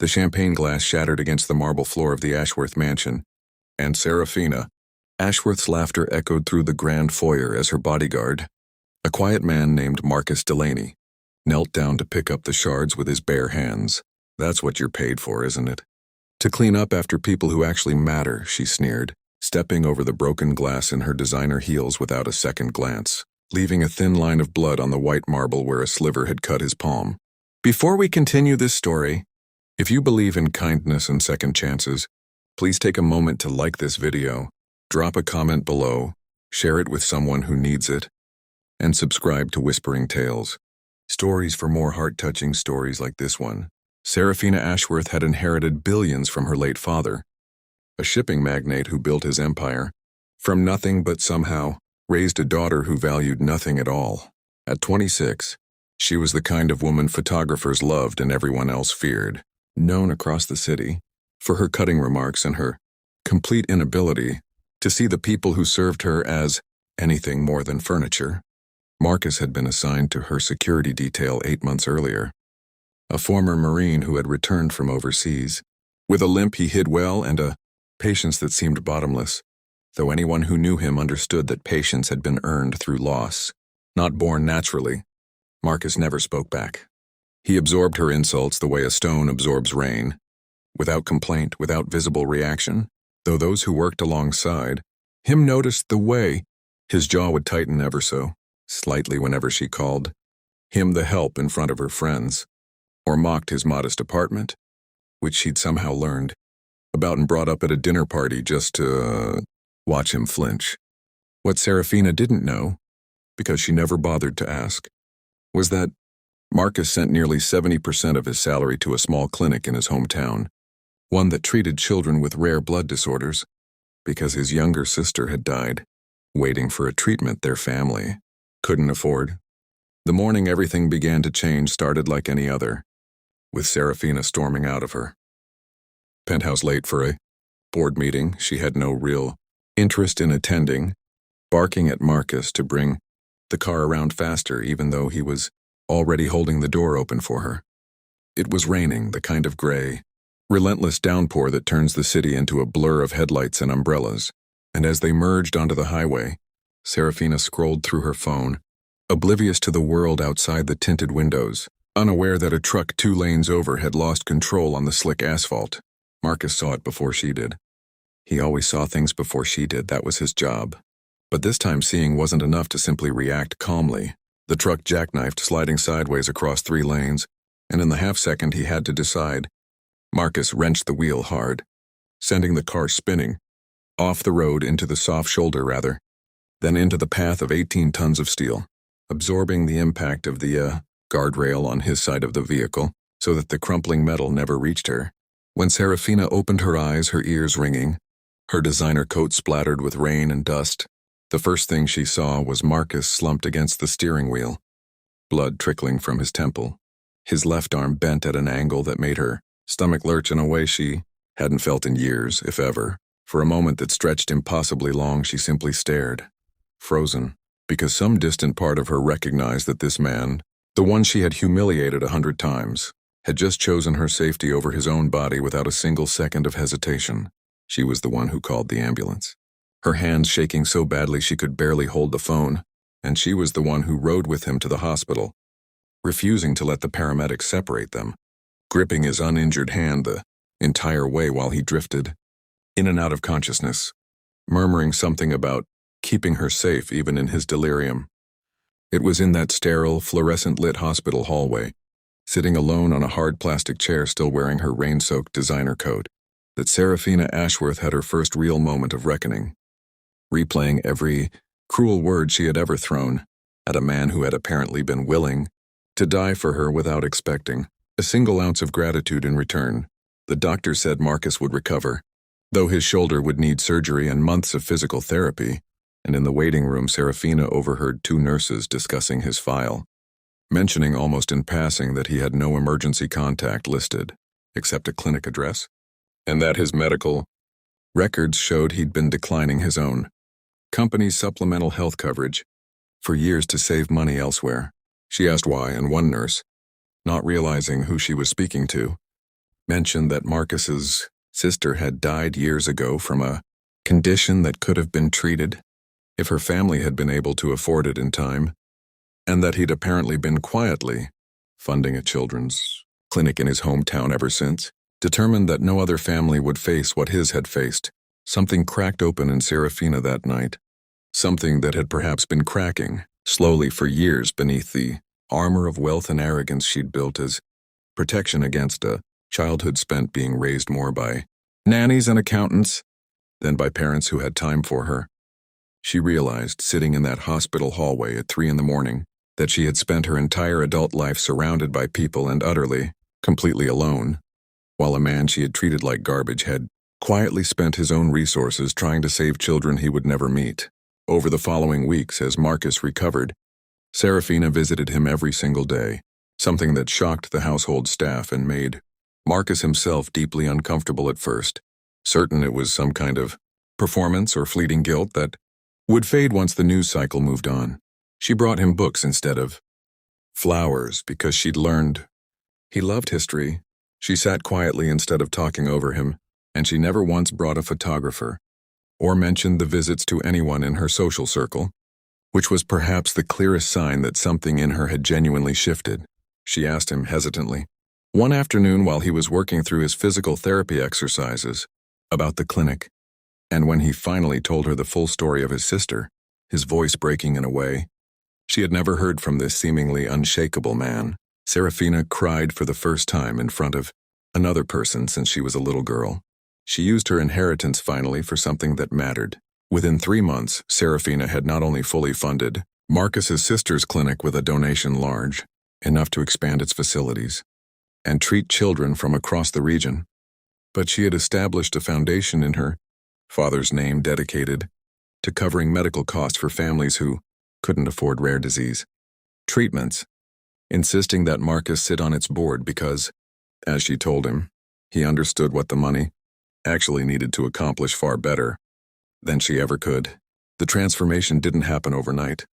The champagne glass shattered against the marble floor of the Ashworth mansion, and Serafina. Ashworth's laughter echoed through the grand foyer as her bodyguard, a quiet man named Marcus Delaney, knelt down to pick up the shards with his bare hands. That's what you're paid for, isn't it? To clean up after people who actually matter, she sneered, stepping over the broken glass in her designer heels without a second glance, leaving a thin line of blood on the white marble where a sliver had cut his palm. Before we continue this story, if you believe in kindness and second chances, please take a moment to like this video, drop a comment below, share it with someone who needs it, and subscribe to Whispering Tales. Stories for more heart-touching stories like this one. Serafina Ashworth had inherited billions from her late father, a shipping magnate who built his empire. From nothing but somehow raised a daughter who valued nothing at all. At 26, she was the kind of woman photographers loved and everyone else feared, known across the city for her cutting remarks and her complete inability to see the people who served her as anything more than furniture. Marcus had been assigned to her security detail 8 months earlier, a former Marine who had returned from overseas. With a limp he hid well and a patience that seemed bottomless, though anyone who knew him understood that patience had been earned through loss, not born naturally. Marcus never spoke back. He absorbed her insults the way a stone absorbs rain, without complaint, without visible reaction, though those who worked alongside him noticed the way his jaw would tighten ever so slightly whenever she called him the help in front of her friends, or mocked his modest apartment, which she'd somehow learned about and brought up at a dinner party just to watch him flinch. What Serafina didn't know, because she never bothered to ask, was that Marcus sent nearly 70% of his salary to a small clinic in his hometown, one that treated children with rare blood disorders, because his younger sister had died, waiting for a treatment their family couldn't afford. The morning everything began to change started like any other, with Serafina storming out of her penthouse late for a board meeting she had no real interest in attending, barking at Marcus to bring the car around faster even though he was already holding the door open for her. It was raining, the kind of gray, relentless downpour that turns the city into a blur of headlights and umbrellas, and as they merged onto the highway, Serafina scrolled through her phone, oblivious to the world outside the tinted windows, unaware that a truck 2 lanes over had lost control on the slick asphalt. Marcus saw it before she did. He always saw things before she did, that was his job. But this time seeing wasn't enough to simply react calmly. The truck jackknifed, sliding sideways across 3 lanes, and in the half-second he had to decide. Marcus wrenched the wheel hard, sending the car spinning, off the road into the soft shoulder rather, then into the path of 18 tons of steel, absorbing the impact of the guardrail on his side of the vehicle so that the crumpling metal never reached her. When Serafina opened her eyes, her ears ringing, her designer coat splattered with rain and dust, the first thing she saw was Marcus slumped against the steering wheel, blood trickling from his temple, his left arm bent at an angle that made her stomach lurch in a way she hadn't felt in years, if ever. For a moment that stretched impossibly long, she simply stared, frozen, because some distant part of her recognized that this man, the one she had humiliated 100 times, had just chosen her safety over his own body without a single second of hesitation. She was the one who called the ambulance, her hands shaking so badly she could barely hold the phone, and she was the one who rode with him to the hospital, refusing to let the paramedics separate them, gripping his uninjured hand the entire way while he drifted in and out of consciousness, murmuring something about keeping her safe even in his delirium. It was in that sterile, fluorescent-lit hospital hallway, sitting alone on a hard plastic chair still wearing her rain-soaked designer coat, that Serafina Ashworth had her first real moment of reckoning, replaying every cruel word she had ever thrown at a man who had apparently been willing to die for her without expecting a single ounce of gratitude in return. The doctor said Marcus would recover, though his shoulder would need surgery and months of physical therapy, and in the waiting room Serafina overheard 2 nurses discussing his file, mentioning almost in passing that he had no emergency contact listed, except a clinic address, and that his medical records showed he'd been declining his own company's supplemental health coverage for years to save money elsewhere. She asked why, and one nurse, not realizing who she was speaking to, mentioned that Marcus's sister had died years ago from a condition that could have been treated if her family had been able to afford it in time, and that he'd apparently been quietly funding a children's clinic in his hometown ever since. Determined that no other family would face what his had faced, something cracked open in Serafina that night. Something that had perhaps been cracking slowly for years beneath the armor of wealth and arrogance she'd built as protection against a childhood spent being raised more by nannies and accountants than by parents who had time for her. She realized, sitting in that hospital hallway at 3 a.m, that she had spent her entire adult life surrounded by people and utterly, completely alone, while a man she had treated like garbage had quietly spent his own resources trying to save children he would never meet. Over the following weeks, as Marcus recovered, Serafina visited him every single day, something that shocked the household staff and made Marcus himself deeply uncomfortable at first, certain it was some kind of performance or fleeting guilt that would fade once the news cycle moved on. She brought him books instead of flowers because she'd learned he loved history. She sat quietly instead of talking over him, and she never once brought a photographer or mentioned the visits to anyone in her social circle, which was perhaps the clearest sign that something in her had genuinely shifted. She asked him hesitantly, one afternoon while he was working through his physical therapy exercises, about the clinic, and when he finally told her the full story of his sister, his voice breaking in a way she had never heard from this seemingly unshakable man, Serafina cried for the first time in front of another person since she was a little girl. She used her inheritance finally for something that mattered. Within 3 months, Serafina had not only fully funded Marcus's sister's clinic with a donation large enough to expand its facilities and treat children from across the region, but she had established a foundation in her father's name dedicated to covering medical costs for families who couldn't afford rare disease treatments, insisting that Marcus sit on its board because, as she told him, he understood what the money actually needed to accomplish far better than she ever could. The transformation didn't happen overnight,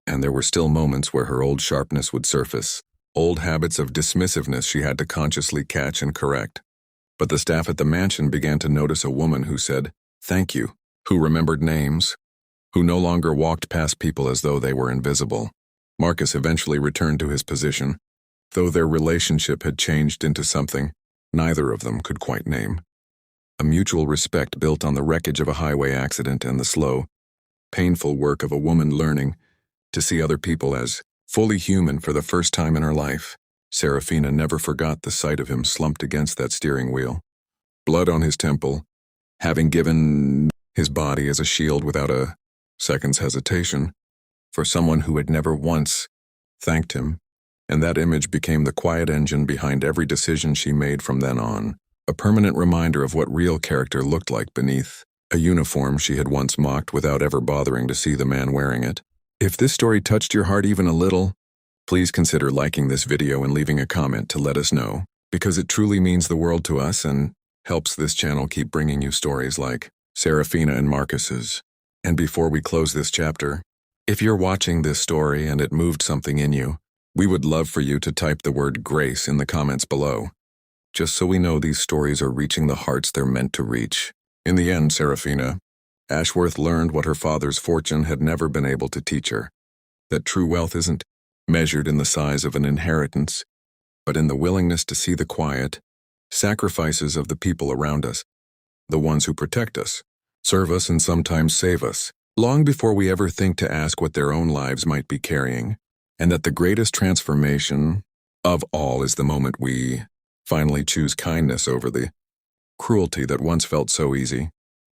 and there were still moments where her old sharpness would surface, old habits of dismissiveness she had to consciously catch and correct. But the staff at the mansion began to notice a woman who said, "Thank you," who remembered names, who no longer walked past people as though they were invisible. Marcus eventually returned to his position, though their relationship had changed into something neither of them could quite name. A mutual respect built on the wreckage of a highway accident and the slow, painful work of a woman learning to see other people as fully human for the first time in her life. Serafina never forgot the sight of him slumped against that steering wheel, blood on his temple, having given his body as a shield without a second's hesitation for someone who had never once thanked him, and that image became the quiet engine behind every decision she made from then on, a permanent reminder of what real character looked like beneath a uniform she had once mocked without ever bothering to see the man wearing it. If this story touched your heart even a little, please consider liking this video and leaving a comment to let us know, because it truly means the world to us and helps this channel keep bringing you stories like Serafina and Marcus's. And before we close this chapter, if you're watching this story and it moved something in you, we would love for you to type the word grace in the comments below, just so we know these stories are reaching the hearts they're meant to reach. In the end, Serafina Ashworth learned what her father's fortune had never been able to teach her, that true wealth isn't measured in the size of an inheritance, but in the willingness to see the quiet sacrifices of the people around us, the ones who protect us, serve us, and sometimes save us, long before we ever think to ask what their own lives might be carrying, and that the greatest transformation of all is the moment we finally choose kindness over the cruelty that once felt so easy.